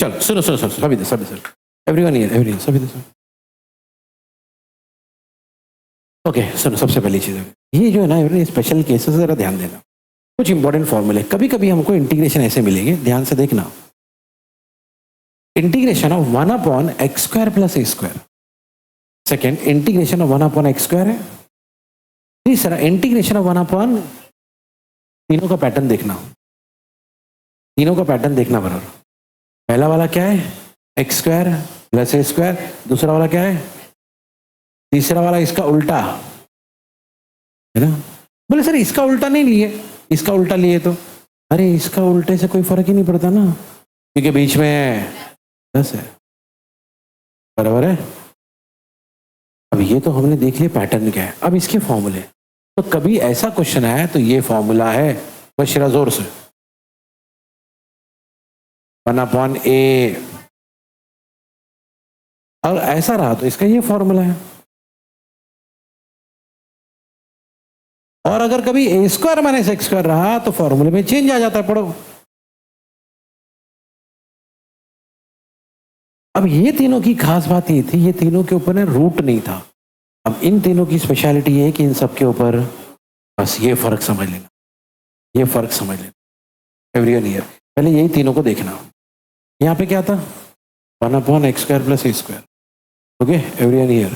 चलो सुनो सुनो सुनो सभी सभी सर एवरीवन हियर सभी सर ओके सुनो। सबसे पहली चीज़ ये जो है ना एवरी स्पेशल केसेस जरा ध्यान देना। कुछ इंपॉर्टेंट फॉर्मूले कभी कभी हमको इंटीग्रेशन ऐसे मिलेंगे, ध्यान से देखना। Integration of 1/x² + a²। Second integration of 1/x² है। तीसरा इंटीग्रेशन ऑफ 1/, तीनों का पैटर्न देखना, तीनों का पैटर्न देखना बराबर। पहला वाला क्या है x² + a², दूसरा वाला क्या है, तीसरा वाला इसका उल्टा है ना। बोले सर इसका उल्टा नहीं लिए, इसका उल्टा लिए तो अरे इसका उल्टे से कोई फर्क ही नहीं पड़ता ना, क्योंकि बीच में 10 है, बराबर है। अब ये तो हमने देख लिया पैटर्न क्या है। अब इसके फॉर्मूले, तो कभी ऐसा क्वेश्चन आया तो ये फॉर्मूला है, बस जोर से 1/a, और ऐसा रहा तो इसका ये फॉर्मूला है। और अगर कभी a² - x² रहा तो फॉर्मूले में चेंज आ जाता है, पढ़ो। अब ये तीनों की खास बात ये थी, ये तीनों के ऊपर रूट नहीं था। अब इन तीनों की स्पेशलिटी ये है कि इन सब के ऊपर बस ये फर्क समझ लेना, ये फर्क समझ लेना एवरीवन हियर। पहले यही तीनों को देखना। यहाँ पे क्या था 1/x² + a²। Okay everyone here,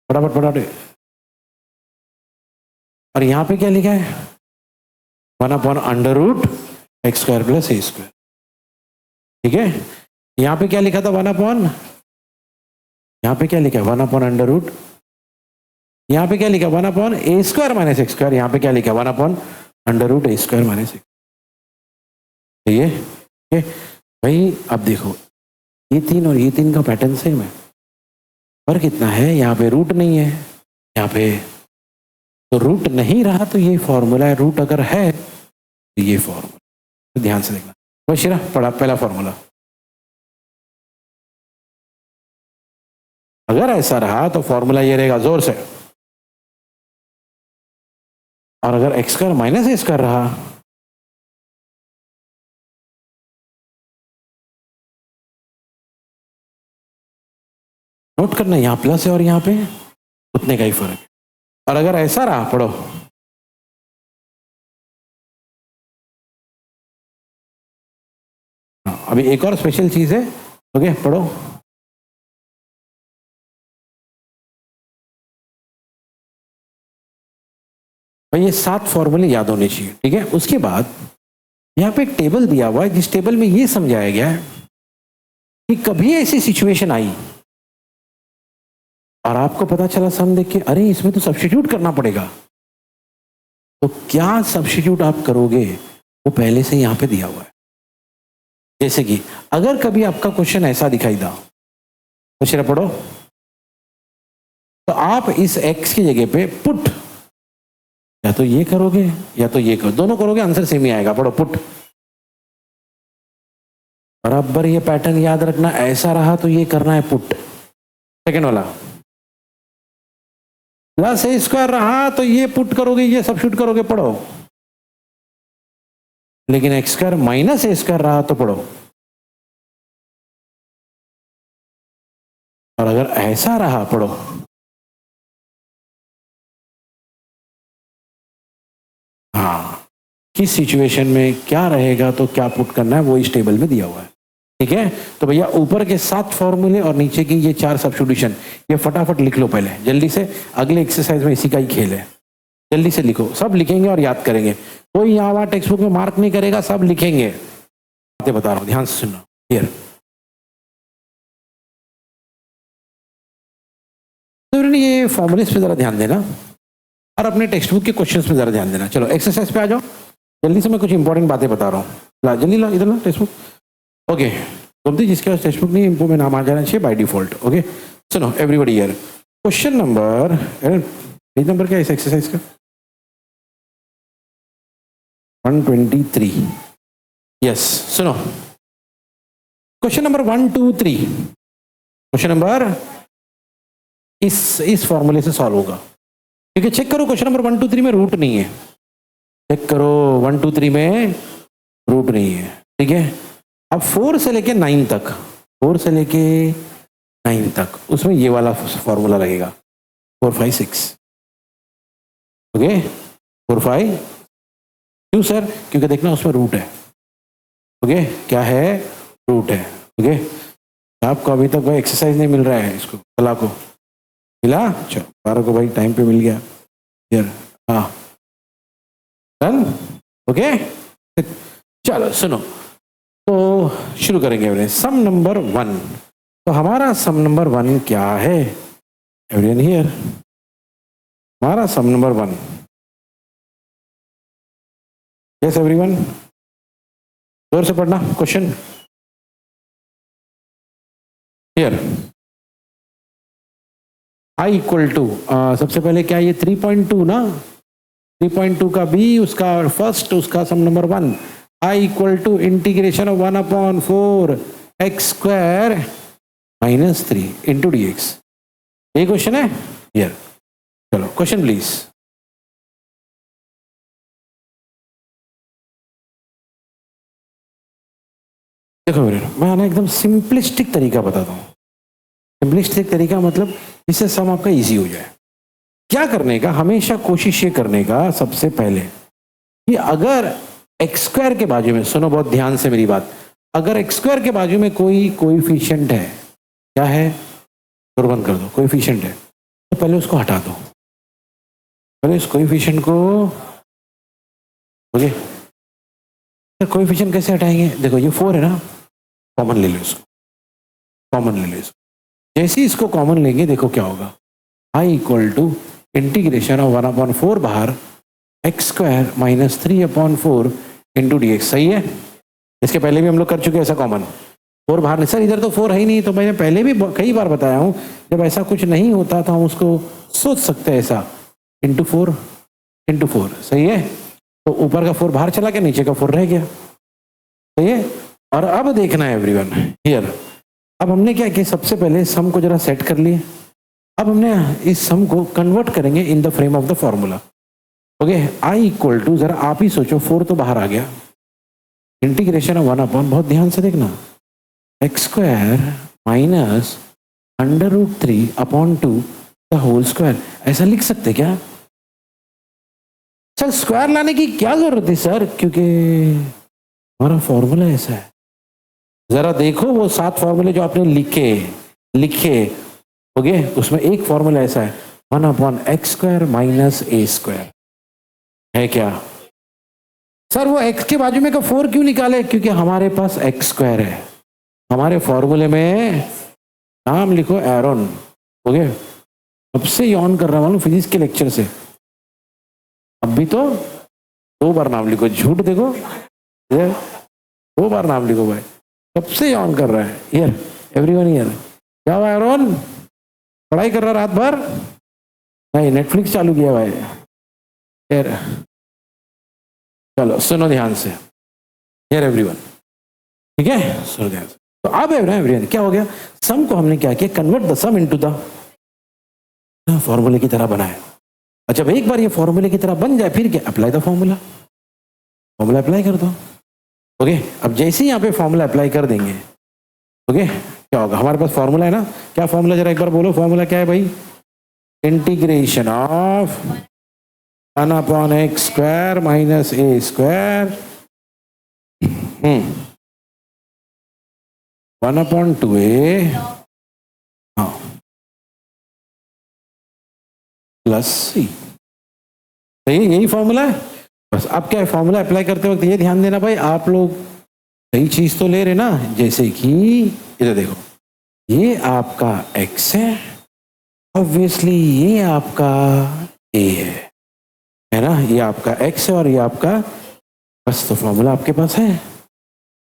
फटाफट फटाफट। और यहाँ पे क्या लिखा है 1/√x² + a²। ठीक है, यहाँ पे क्या लिखा था 1/, यहाँ पे क्या लिखा है 1/√, यहाँ पे क्या लिखा 1/a² - x², यहाँ पे क्या लिखा 1/√a² - x। ये भाई अब देखो ये तीन और ये तीन का पैटर्न सेम है, फर्क कितना है, यहाँ पे रूट नहीं है, यहाँ पे तो रूट नहीं रहा तो ये फॉर्मूला है, रूट अगर है तो ये फॉर्मूला, तो ध्यान से देखना। बशीरा पढ़ा पहला फॉर्मूला, अगर ऐसा रहा तो फॉर्मूला ये रहेगा जोर से, और अगर x² - a² रहा नोट करना, यहां प्लस है और यहां पे उतने का ही फर्क है। और अगर ऐसा रहा, पढ़ो अभी एक और स्पेशल चीज है। ओके पढ़ो, भाई ये 7 फॉर्मूले याद होने चाहिए, ठीक है। उसके बाद यहाँ पे एक टेबल दिया हुआ है, जिस टेबल में ये समझाया गया है कि कभी ऐसी सिचुएशन आई और आपको पता चला सम देख के अरे इसमें तो सब्स्टिट्यूट करना पड़ेगा, तो क्या सब्स्टिट्यूट आप करोगे वो पहले से यहाँ पे दिया हुआ है। जैसे कि अगर कभी आपका क्वेश्चन ऐसा दिखाई दा, क्वेश्चन पढ़ो, तो आप इस x की जगह पे पुट या तो ये करोगे या तो ये करो, दोनों करोगे आंसर सेम ही आएगा। पढ़ो पुट, बराबर ये पैटर्न याद रखना, ऐसा रहा तो ये करना है पुट। सेकेंड वाला +a² रहा तो ये पुट करोगे, ये सब्स्टिट्यूट करोगे, पढ़ो। लेकिन x² - a² रहा तो पढ़ो। और अगर ऐसा रहा, पढ़ो, हाँ किस सिचुएशन में क्या रहेगा तो क्या पुट करना है वो इस टेबल में दिया हुआ है, ठीक है। तो भैया ऊपर के 7 फॉर्मूले और नीचे की ये 4 सब्स्टिट्यूशन, ये फटाफट लिख लो पहले जल्दी से, अगले एक्सरसाइज में इसी का ही खेल है। जल्दी से लिखो, सब लिखेंगे और याद करेंगे, कोई यहाँ वहाँ टेक्स्ट बुक में मार्क नहीं करेगा, सब लिखेंगे। बातें बता रहा हूँ, ध्यान से सुनना। क्लियर? तो ये फॉर्मूलेस पे जरा ध्यान देना और अपने टेक्स्ट बुक के क्वेश्चंस पे जरा ध्यान देना। चलो एक्सरसाइज पे आ जाओ, जल्दी से मैं कुछ इंपॉर्टेंट बातें बता रहा हूँ। ला जल्दी ला, इधर ला टेक्स्ट बुक। ओके गोमती, जिसके पास टेक्स्ट बुक नहीं इनको में नाम आ जाना चाहिए बाय डिफॉल्ट। ओके सुनो everybody here, question number, page number क्या है इस एक्सरसाइज का 123। यस सुनो, क्वेश्चन नंबर 1 2 3, क्वेश्चन नंबर इस फॉर्मूले से सॉल्व होगा, ठीक है। चेक करो क्वेश्चन नंबर 1 2 3 में रूट नहीं है, चेक करो 1 2 3 में रूट नहीं है, ठीक है। अब 4 से लेके 9 तक, 4 से लेके 9 तक उसमें ये वाला फॉर्मूला लगेगा 4 5 6। ओके 4 5, क्यों सर? क्योंकि देखना उसमें रूट है। ओके क्या है? रूट है। ओके आपको अभी तक भाई एक्सरसाइज नहीं मिल रहा है, इसको कला को मिला, चलो 12 को भाई टाइम पे मिल गया यार। हाँ डन। ओके चलो सुनो, तो शुरू करेंगे सम नंबर 1। तो हमारा सम नंबर 1 क्या है? एवरीवन हियर, हमारा सम नंबर 1, यस एवरीवन, जोर से पढ़ना question here. I equal to, सबसे पहले क्या ये 3.2 ना, 3.2 का बी उसका फर्स्ट, उसका sum number 1, I equal to integration of 1/4 x square minus 3 into d x. ये क्वेश्चन है हियर। चलो क्वेश्चन प्लीज। देखो मेरे, मैं ना एकदम सिंपलिस्टिक तरीका बताता हूँ। सिंपलिस्टिक तरीका मतलब इससे सम आपका इजी हो जाए। क्या करने का, हमेशा कोशिश ये करने का सबसे पहले कि अगर एक्स स्क्वायर के बाजू में, सुनो बहुत ध्यान से मेरी बात, अगर एक्स स्क्वायर के बाजू में कोई कोएफिशिएंट है, क्या है, बंद कर दो, कोएफिशिएंट है, तो पहले उसको हटा दो, पहले इस कोएफिशिएंट को। ओके कोएफिशिएंट कैसे हटाएंगे? देखो ये 4 है ना, कॉमन ले लो इसको, कॉमन ले लो इसको। जैसे ही इसको कॉमन लेंगे देखो क्या होगा, आई इक्वल टू इंटीग्रेशन ऑफ 1/4 बाहर x square minus 3/4 into d x. सही है, इसके पहले भी हम लोग कर चुके हैं ऐसा कॉमन। 4 बाहर नहीं सर, इधर तो 4 है ही नहीं, तो मैंने पहले भी कई बार बताया हूँ, जब ऐसा कुछ नहीं होता तो हम उसको सोच सकते हैं ऐसा, इंटू 4 इंटू 4। सही है, तो ऊपर का 4 बाहर चला गया, नीचे का 4 रह गया। सही है, और अब देखना है एवरीवन हियर, अब हमने क्या किया, सबसे पहले सम को जरा सेट कर लिए। अब हमने इस सम को कन्वर्ट करेंगे in the frame of the formula. Okay I equal to, जरा आप ही सोचो, 4 तो बाहर आ गया, इंटीग्रेशन ऑफ 1/, बहुत ध्यान से देखना, x square minus √3/2 the whole square. ऐसा लिख सकते क्या सर? स्क्वायर लाने की क्या जरूरत है सर? क्योंकि हमारा फॉर्मूला ऐसा है। जरा देखो वो 7 फॉर्मूले जो आपने लिखे ओके, उसमें एक फॉर्मूला ऐसा है 1/x² माइनस a² है क्या? सर वो x के बाजू में का 4 क्यों निकाले? क्योंकि हमारे पास x² है। हमारे फॉर्मूले में नाम लिखो एरोन। ओके अब से ही ऑन कर रहा हूँ फिजिक्स के लेक्चर से, अब भी तो 2 बार नाम लिखो, झूठ देखो 2 बार नाम लिखो भाई, कब से ही ऑन कर रहा है। हियर एवरीवन हियर, क्या हुआ एरोन? पढ़ाई कर रहा रात भर? नहीं नेटफ्लिक्स चालू किया भाई। यार चलो सुनो ध्यान से, हियर एवरीवन, ठीक है सुनो ध्यान से। तो अब एवरीवन क्या हो गया, सम को हमने क्या किया, convert the sum into the फॉर्मूले की तरह बनाया। अच्छा भाई एक बार ये फॉर्मूले की तरह बन जाए फिर क्या, apply the formula, formula apply कर दो। ओके अब जैसे ही यहाँ पे फॉर्मूला अप्लाई कर देंगे, ओके क्या होगा, हमारे पास फॉर्मूला है ना, क्या फॉर्मूला जरा एक बार बोलो, फॉर्मूला क्या है भाई? Integration of 1/x² minus a² 1/2a plus c। सही, यही फॉर्मूला है बस। अब क्या है, फॉर्मूला अप्लाई करते वक्त ये ध्यान देना भाई, आप लोग सही चीज तो ले रहे ना, जैसे कि इधर देखो, ये आपका x है, ऑब्वियसली ये आपका a है ना, ये आपका x है और ये आपका, बस तो फॉर्मूला आपके पास है।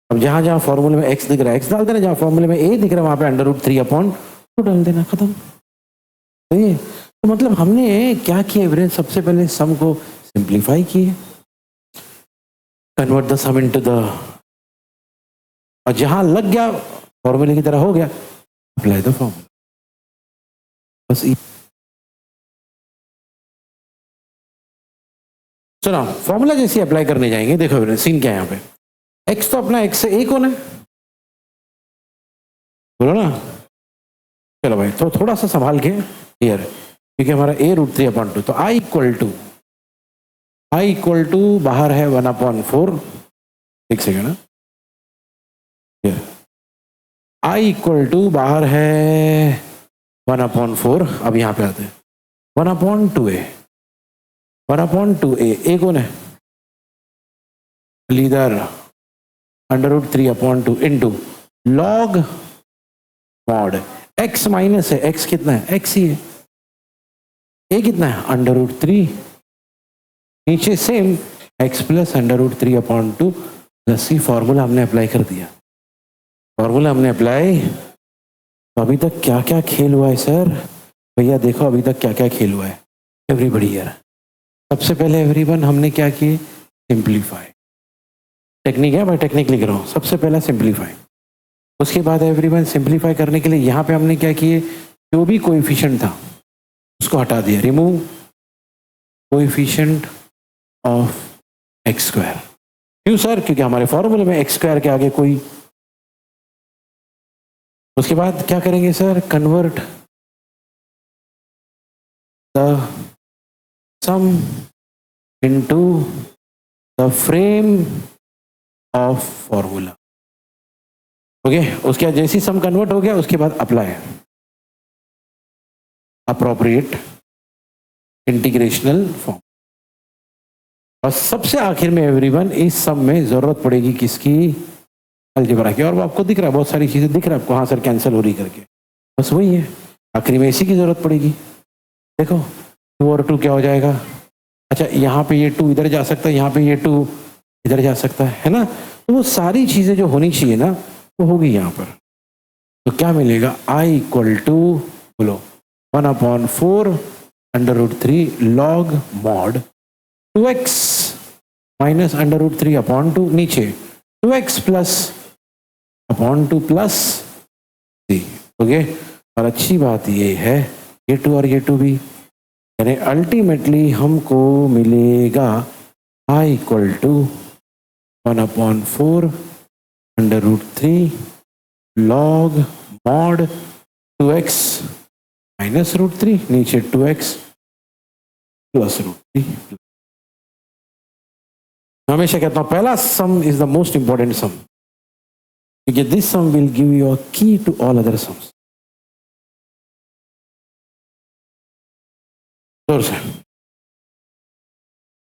अब जहां जहां फॉर्मूले में x दिख रहा है x डाल देना, जहां फॉर्मूले में a दिख रहा है वहां पे √3/2 डाल देना, खत्म। सही, तो मतलब हमने क्या किया एवरेज, सबसे पहले सम को सिंप्लीफाई किए, convert the sum into the, और जहां लग गया फॉर्मूले की तरह हो गया, अप्लाई द फॉर्मूला, बस। सुना, फॉर्मूला जैसे अप्लाई करने जाएंगे, देखो सीन क्या है यहाँ पे, x तो अपना x से 1 होना है, बोलो ना। चलो भाई, तो थोड़ा सा संभाल के हियर, क्योंकि हमारा a√3/2, तो आई इक्वल टू बाहर है 1/4। एक second, here I equal to बाहर है 1/4। अब यहां पे आते हैं 1/2a, 1/2a, ए कौन है? Leader, √3/2 into log mod x minus है, x कितना है? x ही है। ए कितना है? √3, नीचे सेम x प्लस √3/2 प्लस सी। फॉर्मूला हमने अप्लाई कर दिया, फॉर्मूला हमने अप्लाई। तो अभी तक क्या क्या खेल हुआ है सर? भैया देखो अभी तक क्या क्या खेल हुआ है एवरीबडी हियर। सबसे पहले एवरीवन हमने क्या किए? सिंप्लीफाई। टेक्निक है भाई, टेक्निक लिख रहा हूँ। सबसे पहला सिंप्लीफाई, उसके बाद एवरीवन सिंप्लीफाई करने के लिए यहाँ पे हमने क्या किए? जो भी कोएफिशिएंट था उसको हटा दिया, रिमूव कोएफिशिएंट ऑफ x²। क्यों सर? क्योंकि हमारे फॉर्मूले में x² के आगे कोई। उसके बाद क्या करेंगे sir? Convert the sum into the frame of formula. Okay, उसके बाद जैसी सम कन्वर्ट हो गया उसके बाद अप्लाई अप्रोप्रिएट इंटीग्रेशनल फॉर्म। और सबसे आखिर में एवरीवन इस सम में जरूरत पड़ेगी किसकी? अलजेब्रा की। और वो आपको दिख रहा है, बहुत सारी चीजें दिख रहा है आपको, हाँ सर कैंसिल हो रही करके, बस वही है। आखिरी में इसी की जरूरत पड़ेगी। देखो 2 और 2 क्या हो जाएगा? अच्छा, यहाँ पे ये 2 इधर जा सकता है, यहाँ पे ये 2 इधर जा सकता है ना? तो वो सारी चीजें जो होनी चाहिए ना वो होगी यहाँ पर। तो क्या मिलेगा? आई इक्वल टू, बोलो, 1/4 √3 लॉग मॉड 2x माइनस √3/2, नीचे 2x प्लस /2 प्लस 3। ओके, और अच्छी बात ये है ये 2 और ये 2 भी, यानी अल्टीमेटली हमको मिलेगा I equal to 1/4 √3 log mod 2x minus √3, नीचे 2x प्लस √3। हमेशा कहता हूं पहला sum is the most important sum, क्योंकि this sum will give you a key to all other sums. जोर से